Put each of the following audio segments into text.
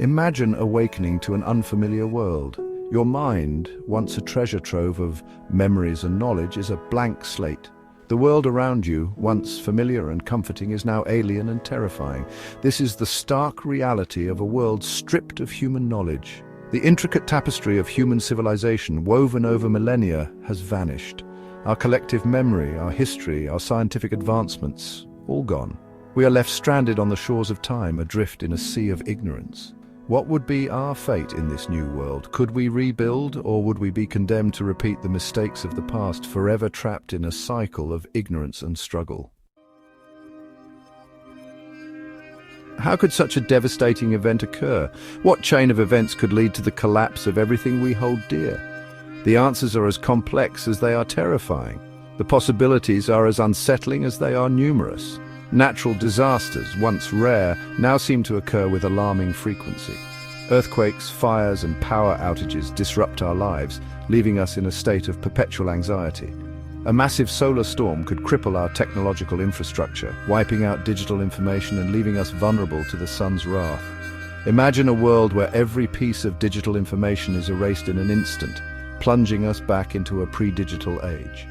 Imagine awakening to an unfamiliar world. Your mind, once a treasure trove of memories and knowledge, is a blank slate. The world around you, once familiar and comforting, is now alien and terrifying. This is the stark reality of a world stripped of human knowledge. The intricate tapestry of human civilization, woven over millennia, has vanished. Our collective memory, our history, our scientific advancements, all gone. We are left stranded on the shores of time, adrift in a sea of ignorance. What would be our fate in this new world? Could we rebuild, or would we be condemned to repeat the mistakes of the past, forever trapped in a cycle of ignorance and struggle? How could such a devastating event occur? What chain of events could lead to the collapse of everything we hold dear? The answers are as complex as they are terrifying. The possibilities are as unsettling as they are numerous. Natural disasters, once rare, now seem to occur with alarming frequency. Earthquakes, fires, and power outages disrupt our lives, leaving us in a state of perpetual anxiety. A massive solar storm could cripple our technological infrastructure, wiping out digital information and leaving us vulnerable to the sun's wrath. Imagine a world where every piece of digital information is erased in an instant, plunging us back into a pre-digital age.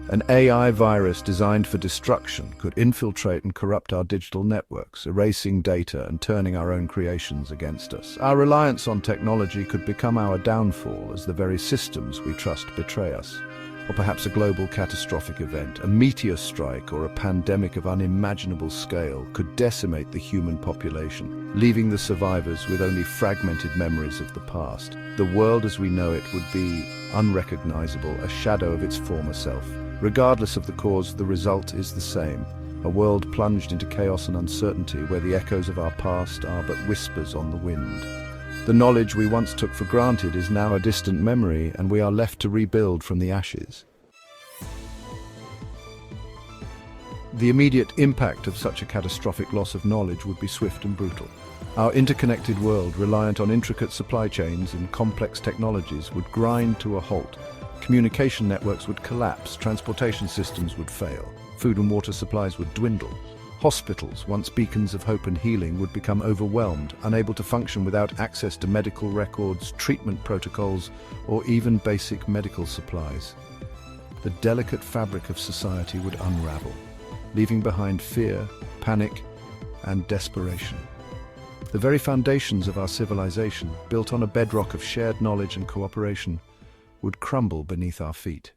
An AI virus designed for destruction could infiltrate and corrupt our digital networks, erasing data and turning our own creations against us. Our reliance on technology could become our downfall as the very systems we trust betray us. Or perhaps a global catastrophic event, a meteor strike or a pandemic of unimaginable scale could decimate the human population, leaving the survivors with only fragmented memories of the past. The world as we know it would be unrecognizable, a shadow of its former self. Regardless of the cause, the result is the same. A world plunged into chaos and uncertainty where the echoes of our past are but whispers on the wind. The knowledge we once took for granted is now a distant memory, and we are left to rebuild from the ashes. The immediate impact of such a catastrophic loss of knowledge would be swift and brutal. Our interconnected world, reliant on intricate supply chains and complex technologies, would grind to a halt. Communication networks would collapse, transportation systems would fail, food and water supplies would dwindle. Hospitals, once beacons of hope and healing, would become overwhelmed, unable to function without access to medical records, treatment protocols, or even basic medical supplies. The delicate fabric of society would unravel, leaving behind fear, panic, and desperation. The very foundations of our civilization, built on a bedrock of shared knowledge and cooperation, would crumble beneath our feet.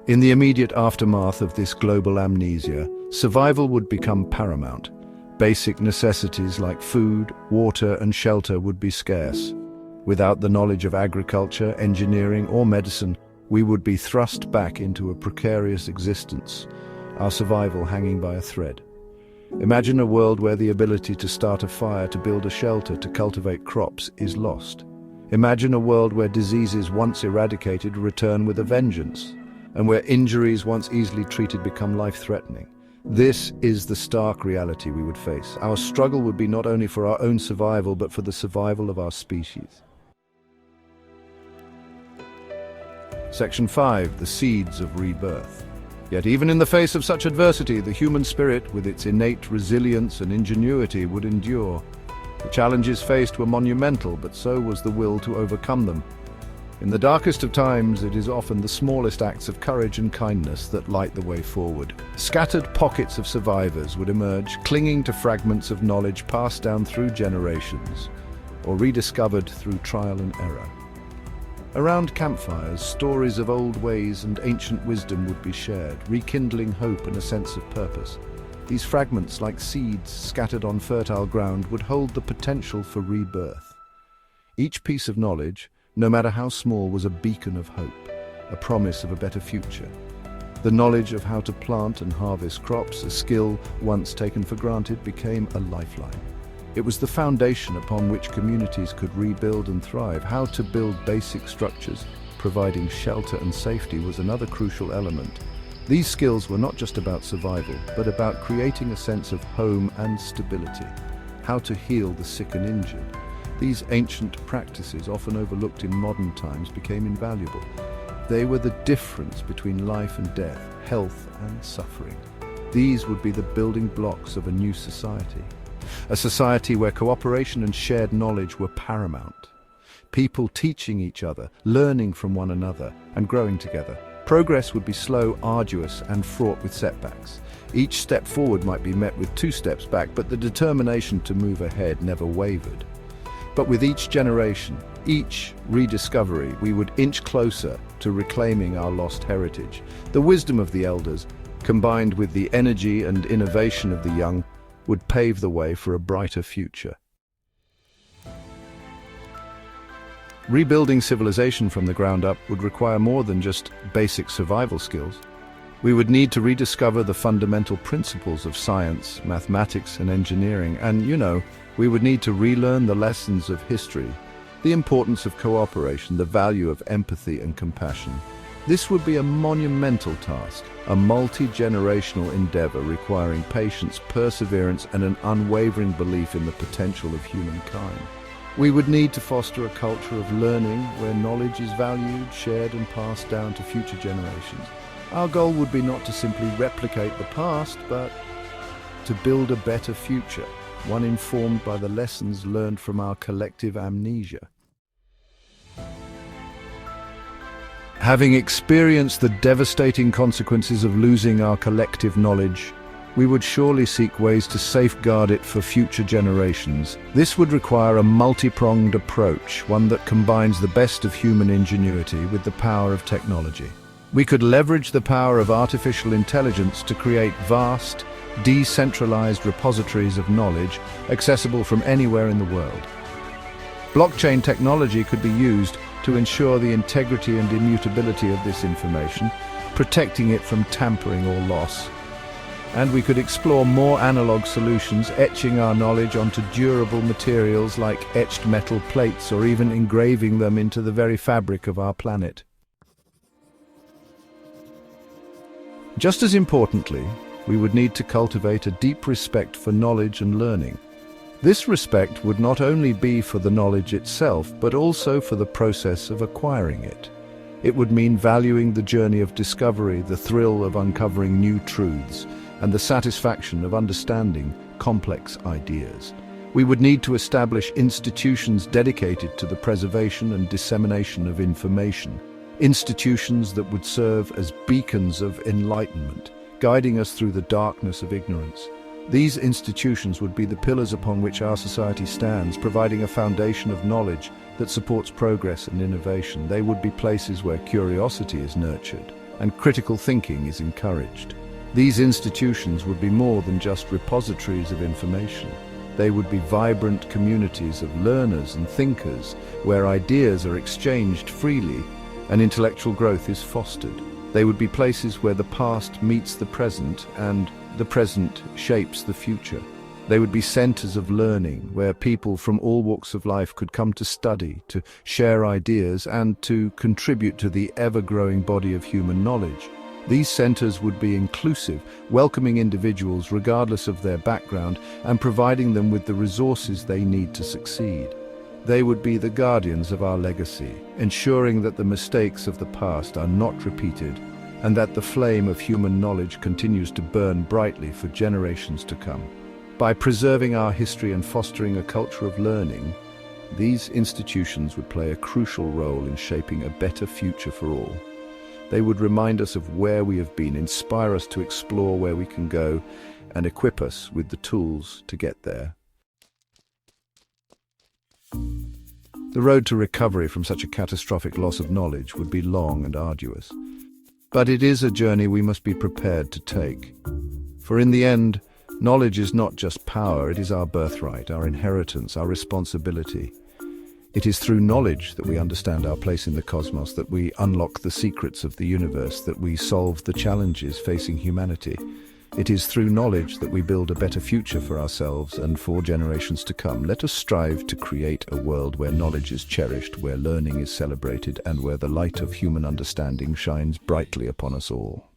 In the immediate aftermath of this global amnesia, survival would become paramount. Basic necessities like food, water, and shelter would be scarce. Without the knowledge of agriculture, engineering, or medicine, we would be thrust back into a precarious existence, our survival hanging by a thread. Imagine a world where the ability to start a fire, to build a shelter, to cultivate crops is lost. Imagine a world where diseases once eradicated return with a vengeance, and where injuries once easily treated become life-threatening. This is the stark reality we would face. Our struggle would be not only for our own survival, but for the survival of our species. Section 5. The Seeds of Rebirth. Yet even in the face of such adversity, the human spirit, with its innate resilience and ingenuity, would endure. The challenges faced were monumental, but so was the will to overcome them. In the darkest of times, it is often the smallest acts of courage and kindness that light the way forward. Scattered pockets of survivors would emerge, clinging to fragments of knowledge passed down through generations, or rediscovered through trial and error. Around campfires, stories of old ways and ancient wisdom would be shared, rekindling hope and a sense of purpose. These fragments, like seeds scattered on fertile ground, would hold the potential for rebirth. Each piece of knowledge, no matter how small, was a beacon of hope, a promise of a better future. The knowledge of how to plant and harvest crops, a skill once taken for granted, became a lifeline. It was the foundation upon which communities could rebuild and thrive. How to build basic structures, providing shelter and safety, was another crucial element. These skills were not just about survival, but about creating a sense of home and stability. How to heal the sick and injured. These ancient practices, often overlooked in modern times, became invaluable. They were the difference between life and death, health and suffering. These would be the building blocks of a new society. a society where cooperation and shared knowledge were paramount. People teaching each other, learning from one another, and growing together. Progress would be slow, arduous, and fraught with setbacks. Each step forward might be met with 2 steps back, but the determination to move ahead never wavered. But with each generation, each rediscovery, we would inch closer to reclaiming our lost heritage. The wisdom of the elders, combined with the energy and innovation of the young, would pave the way for a brighter future. Rebuilding civilization from the ground up would require more than just basic survival skills. We would need to rediscover the fundamental principles of science, mathematics, and engineering, and, we would need to relearn the lessons of history, the importance of cooperation, the value of empathy and compassion. This would be a monumental task, a multi-generational endeavor requiring patience, perseverance, and an unwavering belief in the potential of humankind. We would need to foster a culture of learning where knowledge is valued, shared, and passed down to future generations. Our goal would be not to simply replicate the past, but to build a better future, one informed by the lessons learned from our collective amnesia. Having experienced the devastating consequences of losing our collective knowledge, we would surely seek ways to safeguard it for future generations. This would require a multi-pronged approach, one that combines the best of human ingenuity with the power of technology. We could leverage the power of artificial intelligence to create vast, decentralized repositories of knowledge accessible from anywhere in the world. Blockchain technology could be used to ensure the integrity and immutability of this information, protecting it from tampering or loss. And we could explore more analog solutions, etching our knowledge onto durable materials like etched metal plates or even engraving them into the very fabric of our planet. Just as importantly, we would need to cultivate a deep respect for knowledge and learning. This respect would not only be for the knowledge itself, but also for the process of acquiring it. It would mean valuing the journey of discovery, the thrill of uncovering new truths, and the satisfaction of understanding complex ideas. We would need to establish institutions dedicated to the preservation and dissemination of information, institutions that would serve as beacons of enlightenment, guiding us through the darkness of ignorance. These institutions would be the pillars upon which our society stands, providing a foundation of knowledge that supports progress and innovation. They would be places where curiosity is nurtured and critical thinking is encouraged. These institutions would be more than just repositories of information. They would be vibrant communities of learners and thinkers where ideas are exchanged freely and intellectual growth is fostered. They would be places where the past meets the present and the present shapes the future. They would be centers of learning where people from all walks of life could come to study, to share ideas, and to contribute to the ever-growing body of human knowledge. These centers would be inclusive, welcoming individuals regardless of their background and providing them with the resources they need to succeed. They would be the guardians of our legacy, ensuring that the mistakes of the past are not repeated and that the flame of human knowledge continues to burn brightly for generations to come. By preserving our history and fostering a culture of learning, these institutions would play a crucial role in shaping a better future for all. They would remind us of where we have been, inspire us to explore where we can go, and equip us with the tools to get there. The road to recovery from such a catastrophic loss of knowledge would be long and arduous. But it is a journey we must be prepared to take. For in the end, knowledge is not just power, it is our birthright, our inheritance, our responsibility. It is through knowledge that we understand our place in the cosmos, that we unlock the secrets of the universe, that we solve the challenges facing humanity. It is through knowledge that we build a better future for ourselves and for generations to come. Let us strive to create a world where knowledge is cherished, where learning is celebrated, and where the light of human understanding shines brightly upon us all.